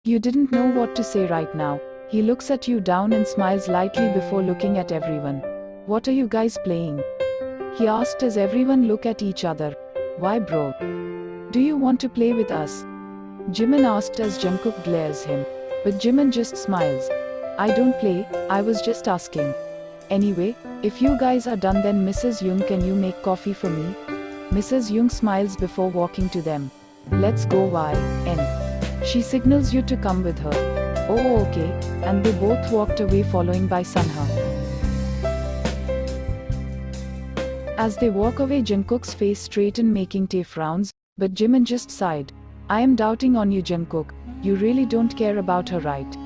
You didn't know what to say right now. He looks at you down and smiles lightly before looking at everyone. What are you guys playing? He asked as everyone look at each other. Why bro? Do you want to play with us? Jimin asked as Jungkook glares him. But Jimin just smiles. I don't play, I was just asking. Anyway, if you guys are done then Mrs. Jung, can you make coffee for me? Mrs. Jung smiles before walking to them. Let's go YN. She signals you to come with her. Oh okay, and they both walked away following by Sunha. As they walk away, Jungkook's face straightened, making Tae frowns, but Jimin just sighed. I am doubting on you Jungkook, you really don't care about her right?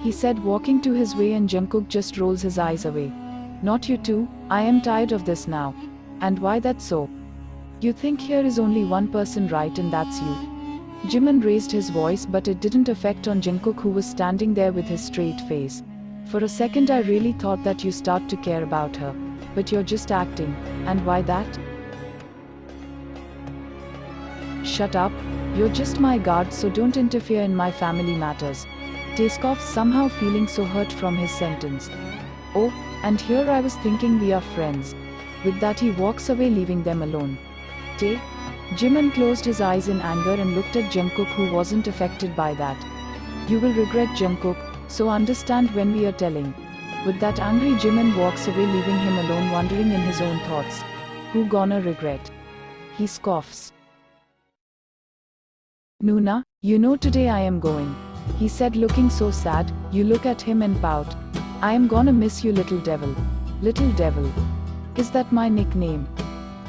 He said, walking to his way, and Jungkook just rolls his eyes away. Not you too, I am tired of this now. And why that so? You think here is only one person right and that's you. Jimin raised his voice, but it didn't affect on Jungkook, who was standing there with his straight face. For a second I really thought that you start to care about her. But you're just acting, and why that? Shut up, you're just my guard, so don't interfere in my family matters. Tae scoffs, somehow feeling so hurt from his sentence. Oh, and here I was thinking we are friends. With that he walks away, leaving them alone. Tae? Jimin closed his eyes in anger and looked at Jungkook, who wasn't affected by that. You will regret Jungkook, so understand when we are telling. With that angry Jimin walks away, leaving him alone wondering in his own thoughts. Who gonna regret? He scoffs. Nuna, you know today I am going. He said, looking so sad. You look at him and pout. I am gonna miss you, little devil. Little devil. Is that my nickname?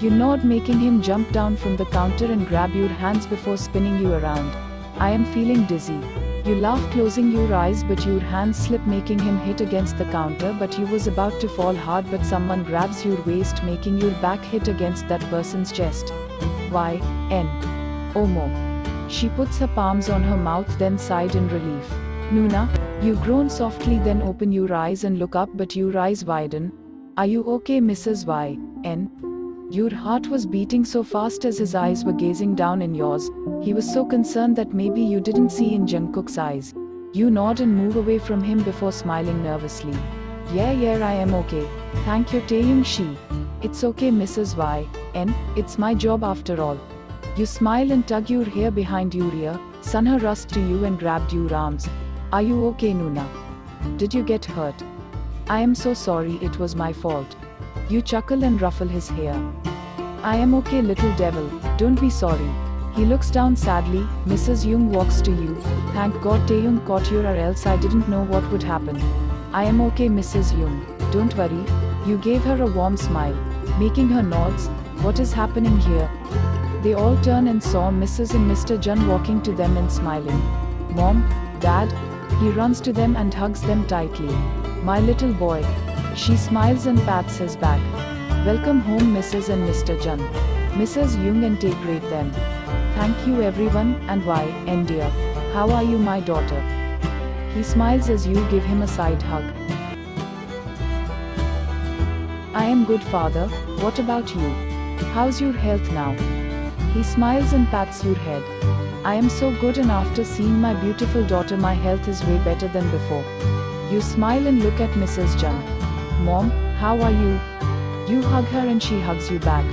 You nod, making him jump down from the counter and grab your hands before spinning you around. I am feeling dizzy. You laugh, closing your eyes, but your hands slip, making him hit against the counter, but you was about to fall hard, but someone grabs your waist, making your back hit against that person's chest. YN. Omo. She puts her palms on her mouth, then sighed in relief. Nuna, you groan softly, then open your eyes and look up, but your eyes widen. Are you okay, Mrs. YN? Your heart was beating so fast as his eyes were gazing down in yours. He was so concerned that maybe you didn't see in Jungkook's eyes. You nod and move away from him before smiling nervously. Yeah, I am okay. Thank you, Taeyong Shi. It's okay, Mrs. YN, it's my job after all. You smile and tug your hair behind your ear. Sunha rushed to you and grabbed your arms. Are you okay, Nuna? Did you get hurt? I am so sorry, it was my fault. You chuckle and ruffle his hair. I am okay, little devil, don't be sorry. He looks down sadly. Mrs. Jung walks to you. Thank God Taeyong caught you, or else I didn't know what would happen. I am okay, Mrs. Jung, don't worry. You gave her a warm smile, making her nods. What is happening here? They all turn and saw Mrs. and Mr. Jun walking to them and smiling. Mom, Dad? He runs to them and hugs them tightly. My little boy. She smiles and pats his back. Welcome home, Mrs. and Mr. Jun. Mrs. Jung and Tae greet them. Thank you everyone, and YN dear. How are you, my daughter? He smiles as you give him a side hug. I am good, father. What about you? How's your health now? He smiles and pats your head. I am so good, and after seeing my beautiful daughter my health is way better than before. You smile and look at Mrs. Jun. Mom, how are you? You hug her and she hugs you back.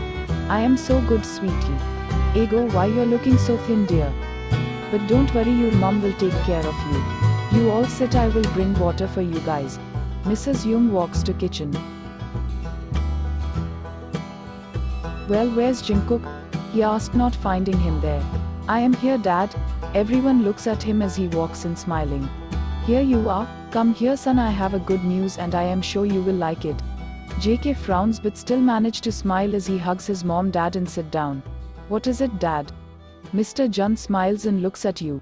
I am so good, sweetie. Ego, why you're looking so thin, dear? But don't worry, your mom will take care of you. You all sit, I will bring water for you guys. Mrs. Jung walks to kitchen. Well, where's Jungkook? He asked, not finding him there. I am here, Dad. Everyone looks at him as he walks in, smiling. Here you are. Come here, son, I have a good news and I am sure you will like it. JK frowns but still manages to smile as he hugs his mom, Dad, and sit down. What is it, Dad? Mr. Jun smiles and looks at you.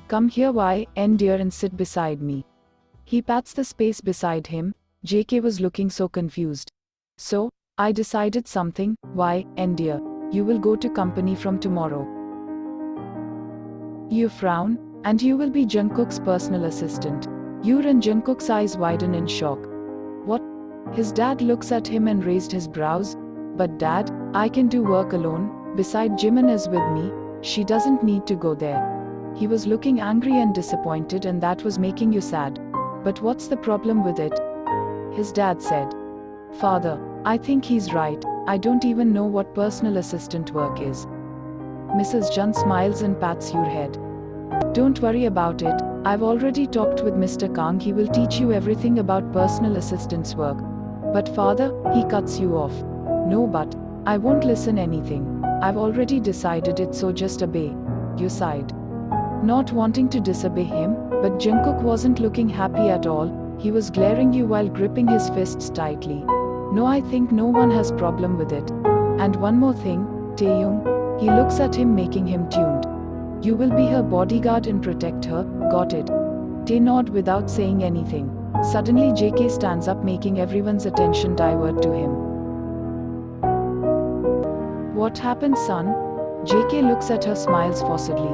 Come here, YN dear, and sit beside me. He pats the space beside him. JK was looking so confused. So, I decided something, YN dear. You will go to company from tomorrow. You frown, and you will be Jungkook's personal assistant. Your and Jungkook's eyes widen in shock. What? His dad looks at him and raised his brows. But Dad, I can do work alone. Beside Jimin is with me. She doesn't need to go there. He was looking angry and disappointed, and that was making you sad. But what's the problem with it? His dad said. Father, I think he's right. I don't even know what personal assistant work is. Mrs. Jun smiles and pats your head. Don't worry about it. I've already talked with Mr. Kang. He will teach you everything about personal assistant's work. But father, he cuts you off. No, but I won't listen anything. I've already decided it, so just obey. You sighed. Not wanting to disobey him, but Jungkook wasn't looking happy at all. He was glaring you while gripping his fists tightly. No, I think no one has problem with it. And one more thing, Taeyong, he looks at him, making him tuned. You will be her bodyguard and protect her, got it? Tae nod without saying anything. Suddenly JK stands up, making everyone's attention divert to him. What happened, son? JK looks at her, smiles forcedly.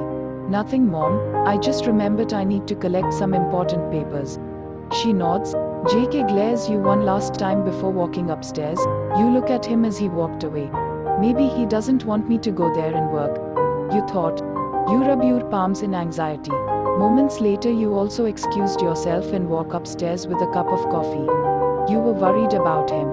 Nothing, mom, I just remembered I need to collect some important papers. She nods. JK glares you one last time before walking upstairs. You look at him as he walked away. Maybe he doesn't want me to go there and work. You thought. You rub your palms in anxiety. Moments later you also excused yourself and walk upstairs with a cup of coffee. You were worried about him.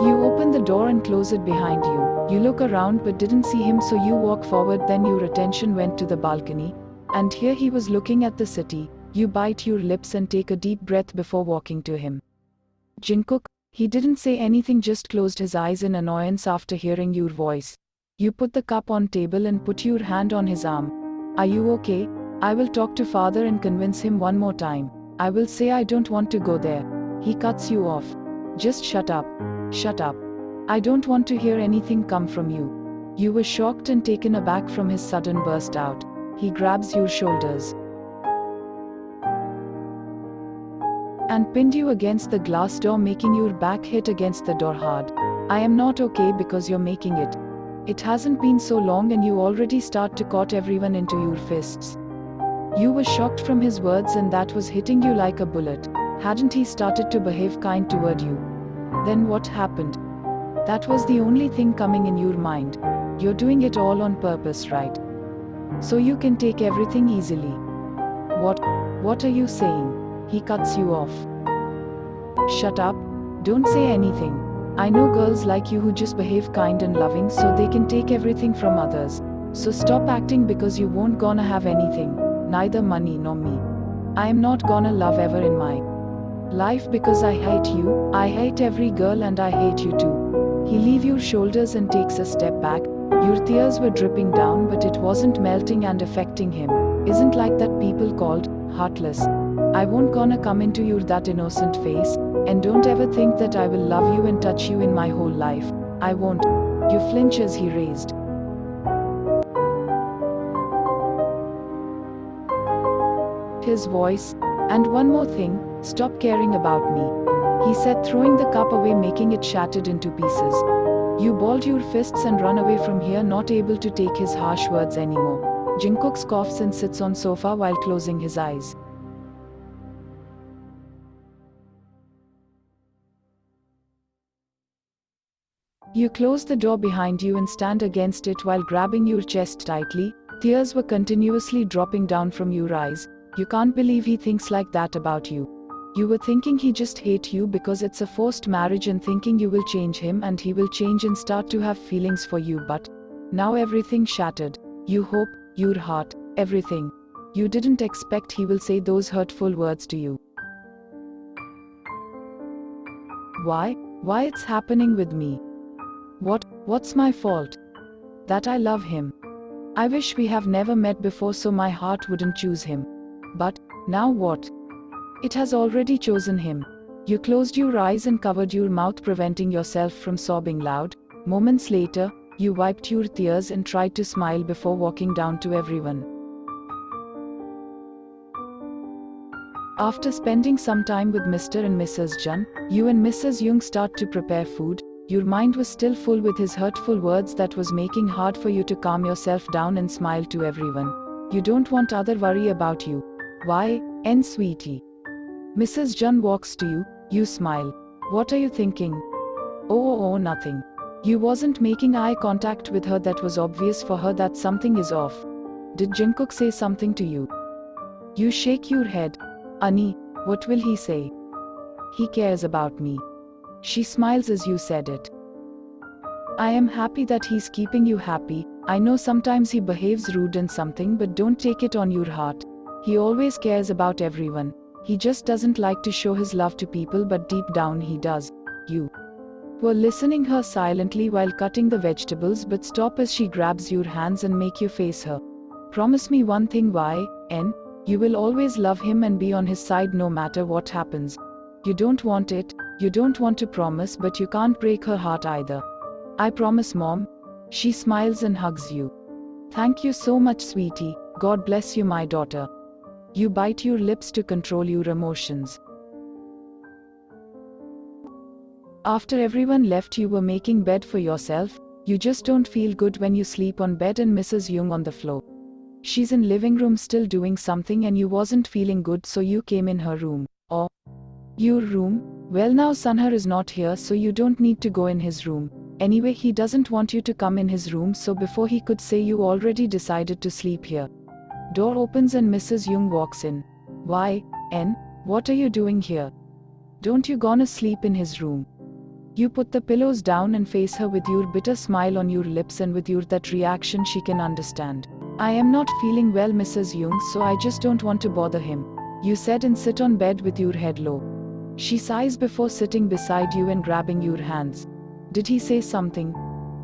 You open the door and close it behind you. You look around but didn't see him, so you walk forward, then your attention went to the balcony. And here he was looking at the city. You bite your lips and take a deep breath before walking to him. Jungkook, he didn't say anything, just closed his eyes in annoyance after hearing your voice. You put the cup on table and put your hand on his arm. Are you okay? I will talk to father and convince him one more time. I will say I don't want to go there. He cuts you off. Just shut up. Shut up. I don't want to hear anything come from you. You were shocked and taken aback from his sudden burst out. He grabs your shoulders and pinned you against the glass door, making your back hit against the door hard. I am not okay because you're making it. It hasn't been so long and you already start to caught everyone into your fists. You were shocked from his words, and that was hitting you like a bullet. Hadn't he started to behave kind toward you? Then what happened? That was the only thing coming in your mind. You're doing it all on purpose, right? So you can take everything easily. What are you saying? He cuts you off. Shut up. Don't say anything. I know girls like you who just behave kind and loving so they can take everything from others. So stop acting, because you won't gonna have anything. Neither money nor me. I am not gonna love ever in my life because I hate you. I hate every girl and I hate you too. He leaves your shoulders and takes a step back. Your tears were dripping down, but it wasn't melting and affecting him. Isn't like that people called heartless. I won't gonna come into your that innocent face. And don't ever think that I will love you and touch you in my whole life. I won't. You flinch as he raised his voice. And one more thing, stop caring about me, he said, throwing the cup away, making it shattered into pieces. You balled your fists and run away from here, not able to take his harsh words anymore. Jungkook coughs and sits on sofa while closing his eyes. You close the door behind you and stand against it while grabbing your chest tightly. Tears were continuously dropping down from your eyes. You can't believe he thinks like that about you. You were thinking he just hates you because it's a forced marriage, and thinking you will change him and he will change and start to have feelings for you, but now everything shattered. You hope, your heart, everything. You didn't expect he will say those hurtful words to you. Why it's happening with me? What's my fault? That I love him. I wish we have never met before so my heart wouldn't choose him. But now what? It has already chosen him. You closed your eyes and covered your mouth, preventing yourself from sobbing loud. Moments later, you wiped your tears and tried to smile before walking down to everyone. After spending some time with Mr. and Mrs. Jun, you and Mrs. Jung start to prepare food. Your mind was still full with his hurtful words that was making hard for you to calm yourself down and smile to everyone. You don't want other worry about you. Why, sweetie? Mrs. Jun walks to you, you smile. What are you thinking? Oh, nothing. You wasn't making eye contact with her. That was obvious for her that something is off. Did Jungkook say something to you? You shake your head. Ani, what will he say? He cares about me. She smiles as you said it. I am happy that he's keeping you happy. I know sometimes he behaves rude and something, but don't take it on your heart. He always cares about everyone. He just doesn't like to show his love to people, but deep down he does. You were listening her silently while cutting the vegetables, but stop as she grabs your hands and make you face her. Promise me one thing, YN. You will always love him and be on his side no matter what happens. You don't want it, you don't want to promise, but you can't break her heart either. I promise, Mom. She smiles and hugs you. Thank you so much, sweetie. God bless you, my daughter. You bite your lips to control your emotions. After everyone left, you were making bed for yourself. You just don't feel good when you sleep on bed and Mrs. Jung on the floor. She's in living room still doing something and you wasn't feeling good, so you came in her room. Or your room? Well, now Sunhar is not here, so you don't need to go in his room. Anyway, he doesn't want you to come in his room, so before he could say, you already decided to sleep here. Door opens and Mrs. Jung walks in. YN, what are you doing here? Don't you gonna sleep in his room? You put the pillows down and face her with your bitter smile on your lips, and with your that reaction she can understand. I am not feeling well, Mrs. Jung, so I just don't want to bother him. You said, and sit on bed with your head low. She sighs before sitting beside you and grabbing your hands. Did he say something?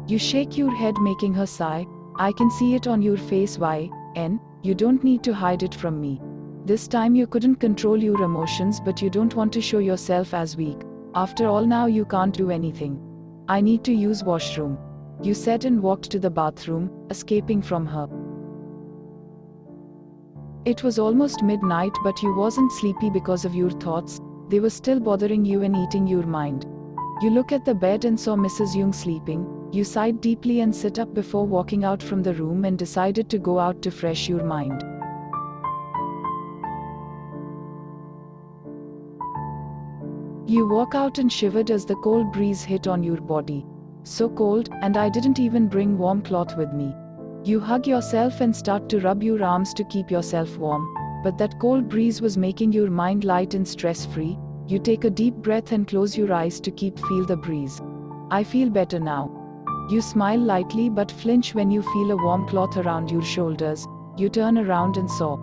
You shake your head, making her sigh. I can see it on your face, YN. You don't need to hide it from me. This time you couldn't control your emotions, but you don't want to show yourself as weak. After all, now you can't do anything. I need to use washroom. You said and walked to the bathroom, escaping from her. It was almost midnight, but you wasn't sleepy because of your thoughts. They were still bothering you and eating your mind. You look at the bed and saw Mrs. Jung sleeping. You sighed deeply and sit up before walking out from the room and decided to go out to fresh your mind. You walk out and shivered as the cold breeze hit on your body. So cold, and I didn't even bring warm cloth with me. You hug yourself and start to rub your arms to keep yourself warm, but that cold breeze was making your mind light and stress-free. You take a deep breath and close your eyes to feel the breeze. I feel better now. You smile lightly but flinch when you feel a warm cloth around your shoulders. You turn around and saw